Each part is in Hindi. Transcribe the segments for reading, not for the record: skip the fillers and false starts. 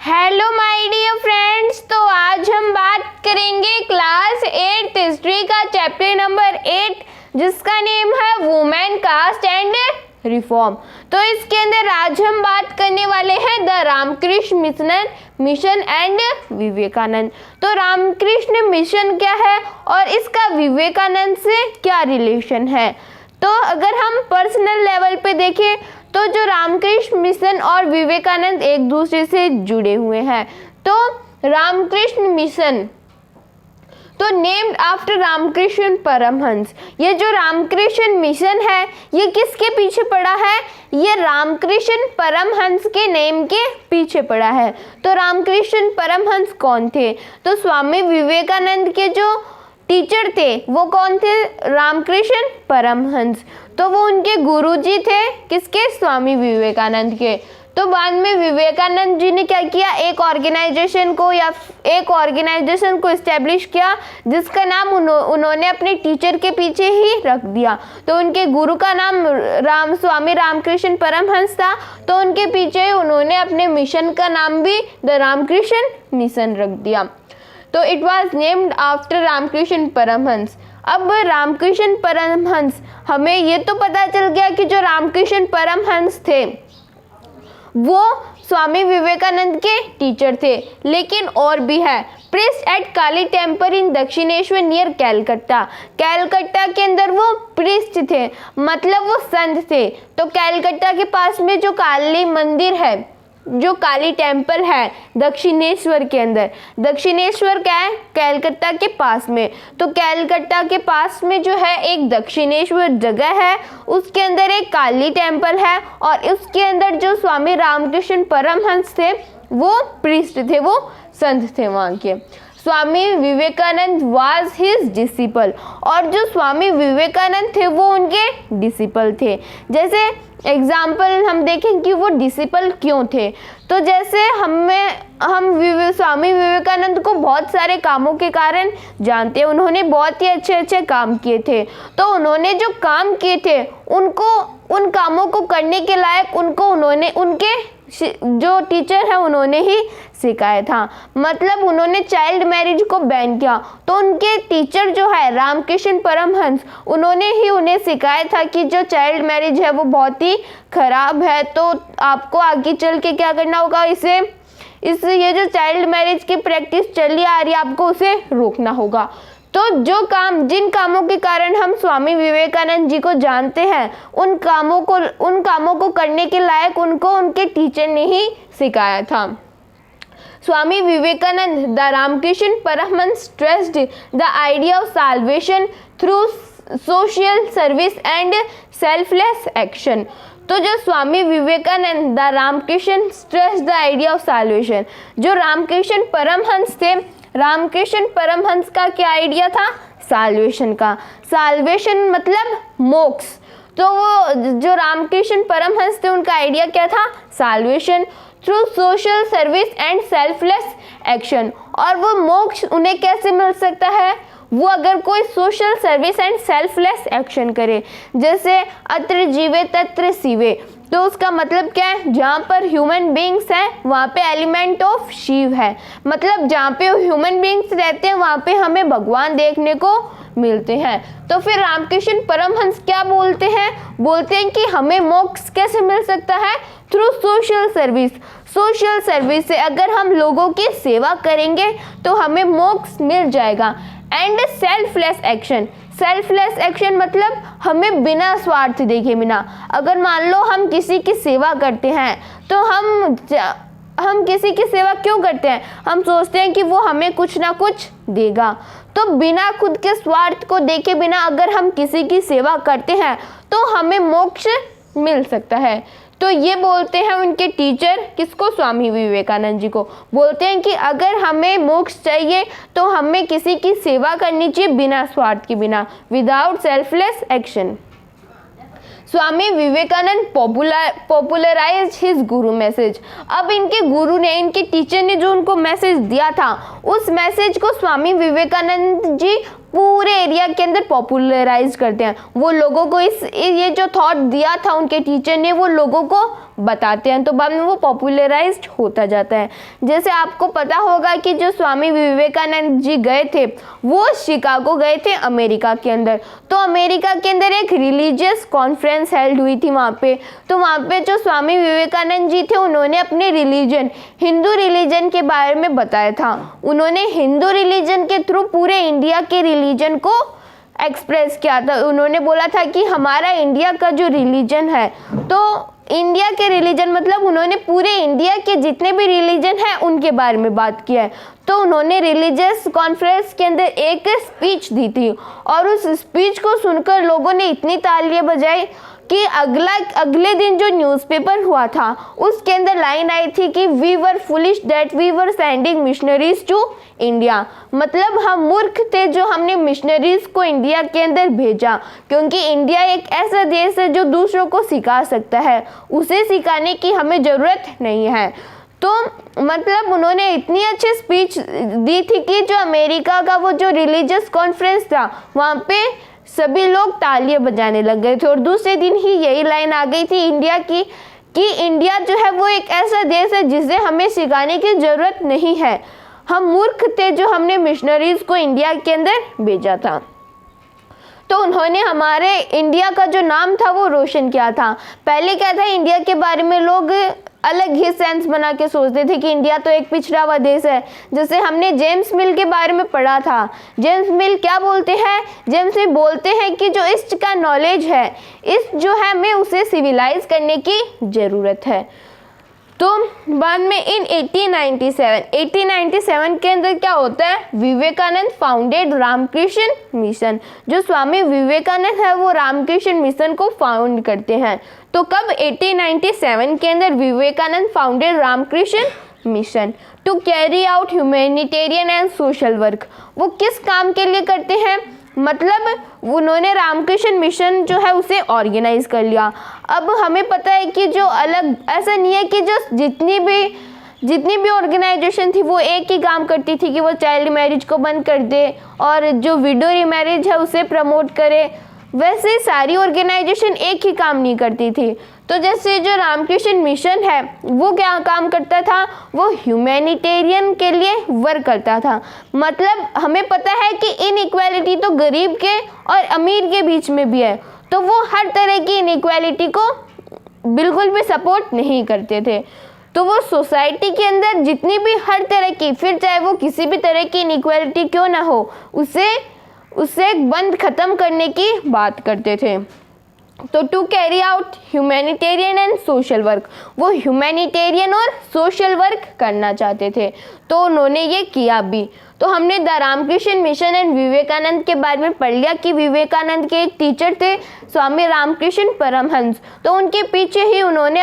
हेलो माय डियर फ्रेंड्स, तो आज हम बात करेंगे क्लास 8 हिस्ट्री का चैप्टर नंबर 8 जिसका नेम है वुमेन कास्ट एंड रिफॉर्म। तो इसके अंदर आज हम बात करने वाले हैं the Ramakrishna Mission and Vivekananda. तो रामकृष्ण मिशन क्या है और इसका विवेकानंद से क्या रिलेशन है। तो अगर हम पर्सनल लेवल पे देखें तो जो रामकृष्ण मिशन और विवेकानंद एक दूसरे से जुड़े हुए हैं। तो रामकृष्ण मिशन तो नेम्ड आफ्टर रामकृष्ण परमहंस। ये जो रामकृष्ण मिशन है ये किसके पीछे पड़ा है? ये रामकृष्ण परमहंस के नेम के पीछे पड़ा है। तो रामकृष्ण परमहंस कौन थे? तो स्वामी विवेकानंद के जो टीचर थे वो कौन थे? रामकृष्ण परमहंस। तो वो उनके गुरुजी थे, किसके? स्वामी विवेकानंद के। तो बाद में विवेकानंद जी ने क्या किया? एक ऑर्गेनाइजेशन को इस्टेब्लिश किया जिसका नाम उन्होंने अपने टीचर के पीछे ही रख दिया। तो उनके गुरु का नाम स्वामी रामकृष्ण परमहंस था, तो उनके पीछे उन्होंने अपने मिशन का नाम भी द रामकृष्ण मिशन रख दिया। तो it was named after Ramakrishna Paramhansa. अब रामकृष्ण परमहंस, हमें ये तो पता चल गया कि जो रामकृष्ण परमहंस थे वो स्वामी विवेकानंद के टीचर थे, लेकिन और भी है। Priest at Kali temple in Dakshineswar near Calcutta. Calcutta के अंदर वो प्रीस्ट थे, मतलब वो संत थे। तो कैलकट्टा के पास में जो काली मंदिर है, जो काली टेम्पल है दक्षिणेश्वर के अंदर, दक्षिणेश्वर क्या है? कैलकट्टा के पास में। तो कैलकट्टा के पास में जो है एक दक्षिणेश्वर जगह है, उसके अंदर एक काली टेम्पल है और उसके अंदर जो स्वामी रामकृष्ण परमहंस थे वो प्रीस्ट थे, वो संत थे वहाँ के। Swami Vivekananda was his disciple, और जो स्वामी विवेकानंद थे वो उनके डिसिपल थे। जैसे एग्जाम्पल हम देखें कि वो डिसिपल क्यों थे। तो जैसे हम स्वामी विवेकानंद को बहुत सारे कामों के कारण जानते हैं, उन्होंने बहुत ही अच्छे अच्छे काम किए थे। तो उन्होंने जो काम किए थे उन कामों को करने के लायक उनके जो टीचर है उन्होंने ही सिखाया था। मतलब उन्होंने चाइल्ड मैरिज को बैन किया, तो उनके टीचर जो है रामकृष्ण परमहंस, उन्होंने ही उन्हें सिखाया था कि जो चाइल्ड मैरिज है वो बहुत ही खराब है। तो आपको आगे चल के क्या करना होगा? ये जो चाइल्ड मैरिज की प्रैक्टिस चली आ रही है आपको उसे रोकना होगा। तो जिन कामों के कारण हम स्वामी विवेकानंद जी को जानते हैं उन कामों को करने के लायक उनको उनके टीचर ने ही सिखाया था। Swami Vivekananda the Ramakrishna Paramahamsa stressed the idea of salvation through social service and selfless action. तो जो Swami Vivekananda the Ramakrishna stressed the idea of salvation, जो रामकृष्ण परमहंस थे, रामकृष्ण परमहंस का क्या आइडिया था? साल्वेशन का। साल्वेशन मतलब मोक्ष। तो वो जो रामकृष्ण परमहंस थे उनका आइडिया क्या था? Salvation through social service and selfless action. और वो मोक्ष उन्हें कैसे मिल सकता है? वो अगर कोई social service and selfless action करे। जैसे अत्र जीवे तत्र शिवे, तो उसका मतलब क्या है? जहाँ पर ह्यूमन बींग्स हैं वहाँ पे एलिमेंट ऑफ शिव है। मतलब जहाँ पे ह्यूमन बींग्स रहते हैं वहाँ पे हमें भगवान देखने को मिलते हैं। तो फिर रामकृष्ण परमहंस क्या बोलते हैं? बोलते हैं कि हमें मोक्ष कैसे मिल सकता है? Through social service. Social service से अगर हम लोगों की सेवा करेंगे तो हमें मोक्ष मिल जाएगा। And selfless action. Selfless action मतलब हमें बिना स्वार्थ देखे बिना, अगर मान लो हम किसी की सेवा करते हैं तो हम किसी की सेवा क्यों करते हैं? हम सोचते हैं कि वो हमें कुछ ना कुछ देगा। तो बिना खुद के स्वार्थ को देखे बिना अगर हम किसी की सेवा करते हैं तो हमें मोक्ष मिल सकता है। तो ये बोलते हैं उनके टीचर, किसको? स्वामी विवेकानंद जी को। बोलते हैं कि अगर हमें मोक्ष चाहिए तो हमें किसी की सेवा करनी चाहिए बिना स्वार्थ के बिना, without selfless action. Swami Vivekananda popularise his गुरु मैसेज। अब इनके गुरु ने, इनके टीचर ने जो उनको मैसेज दिया था उस मैसेज को स्वामी विवेकानंद जी पूरे एरिया के अंदर पॉपुलराइज करते हैं। वो लोगों को ये जो थॉट दिया था उनके टीचर ने वो लोगों को बताते हैं, तो बाद में वो पॉपुलराइज्ड होता जाता है। जैसे आपको पता होगा कि जो स्वामी विवेकानंद जी गए थे वो शिकागो गए थे अमेरिका के अंदर। तो अमेरिका के अंदर एक रिलीजियस कॉन्फ्रेंस हेल्ड हुई थी वहाँ पे। तो वहाँ पे जो स्वामी विवेकानंद जी थे उन्होंने अपने रिलीजन हिंदू रिलीजन के बारे में बताया था। उन्होंने हिंदू रिलीजन के थ्रू पूरे इंडिया के रिलीजन को एक्सप्रेस किया था। उन्होंने बोला था कि हमारा इंडिया का जो रिलीजन है, तो इंडिया के रिलीजन मतलब उन्होंने पूरे इंडिया के जितने भी रिलीजन हैं उनके बारे में बात की है। तो उन्होंने रिलीजियस कॉन्फ्रेंस के अंदर एक स्पीच दी थी और उस स्पीच को सुनकर लोगों ने इतनी तालियां बजाई कि अगले दिन जो न्यूज़पेपर हुआ था उसके अंदर लाइन आई थी कि we were foolish that we were sending missionaries to India. मतलब हम मूर्ख थे जो हमने मिशनरीज को इंडिया के अंदर भेजा, क्योंकि इंडिया एक ऐसा देश है जो दूसरों को सिखा सकता है, उसे सिखाने की हमें ज़रूरत नहीं है। तो मतलब उन्होंने इतनी अच्छी स्पीच दी थी कि जो अमेरिका का वो जो रिलीजियस कॉन्फ्रेंस था वहाँ पे सभी लोग तालियां बजाने लग गए थे। और दूसरे दिन ही यही लाइन आ गई थी इंडिया की कि इंडिया जो है वो एक ऐसा देश है जिसे हमें सिखाने की ज़रूरत नहीं है, हम मूर्ख थे जो हमने मिशनरीज को इंडिया के अंदर भेजा था। तो उन्होंने हमारे इंडिया का जो नाम था वो रोशन किया था। पहले क्या था, इंडिया के बारे में लोग अलग ही सेंस बना के सोचते थे कि इंडिया तो एक पिछड़ा हुआ देश है। जैसे हमने जेम्स मिल के बारे में पढ़ा था। जेम्स मिल क्या बोलते हैं, जेम्स मिल बोलते हैं कि जो ईस्ट का नॉलेज है, ईस्ट जो है हमें उसे सिविलाइज करने की ज़रूरत है। तो बाद में इन 1897 के अंदर क्या होता है, विवेकानंद फाउंडेड रामकृष्ण मिशन। जो स्वामी विवेकानंद है वो रामकृष्ण मिशन को फाउंड करते हैं। तो कब, 1897 के अंदर Vivekananda founded Ramakrishna Mission to carry out humanitarian and social work. वो किस काम के लिए करते हैं, मतलब उन्होंने रामकृष्ण मिशन जो है उसे ऑर्गेनाइज कर लिया। अब हमें पता है कि जो अलग, ऐसा नहीं है कि जो जितनी भी ऑर्गेनाइजेशन थी वो एक ही काम करती थी कि वो चाइल्ड मैरिज को बंद कर दे और जो विडो रीमैरिज है उसे प्रमोट करे। वैसे सारी ऑर्गेनाइजेशन एक ही काम नहीं करती थी। तो जैसे जो रामकृष्ण मिशन है वो क्या काम करता था, वो ह्यूमैनिटेरियन के लिए वर्क करता था। मतलब हमें पता है कि इनइक्वालिटी तो गरीब के और अमीर के बीच में भी है, तो वो हर तरह की इनइक्वालिटी को बिल्कुल भी सपोर्ट नहीं करते थे। तो वो सोसाइटी के अंदर जितनी भी हर तरह की, फिर चाहे वो किसी भी तरह की इनइक्वालिटी क्यों ना हो, उसे बंद खत्म करने की बात करते थे। तो to carry out humanitarian and social work, वो ह्यूमैनिटेरियन और सोशल वर्क करना चाहते थे, तो उन्होंने ये किया भी। तो हमने the Ramakrishna Mission and Vivekananda के बारे में पढ़ लिया कि विवेकानंद के एक टीचर थे स्वामी रामकृष्ण परमहंस। तो उनके पीछे ही उन्होंने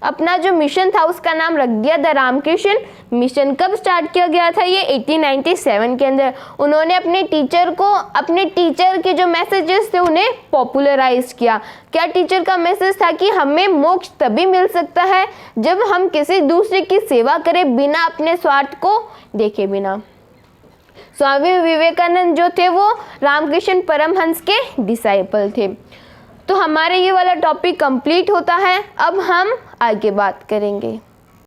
अपना जो मिशन था उसका नाम रख दिया द रामकृष्ण मिशन। कब स्टार्ट किया गया था ये, 1897 के अंदर। उन्होंने अपने टीचर के जो मैसेजेस थे उन्हें पॉपुलराइज किया। क्या टीचर का मैसेज था कि हमें मोक्ष तभी मिल सकता है जब हम किसी दूसरे की सेवा करें बिना अपने स्वार्थ को देखे बिना। स्वामी विवेकानंद जो थे वो रामकृष्ण परमहंस के डिसाइपल थे। तो हमारे ये वाला टॉपिक कंप्लीट होता है। अब हम आगे बात करेंगे।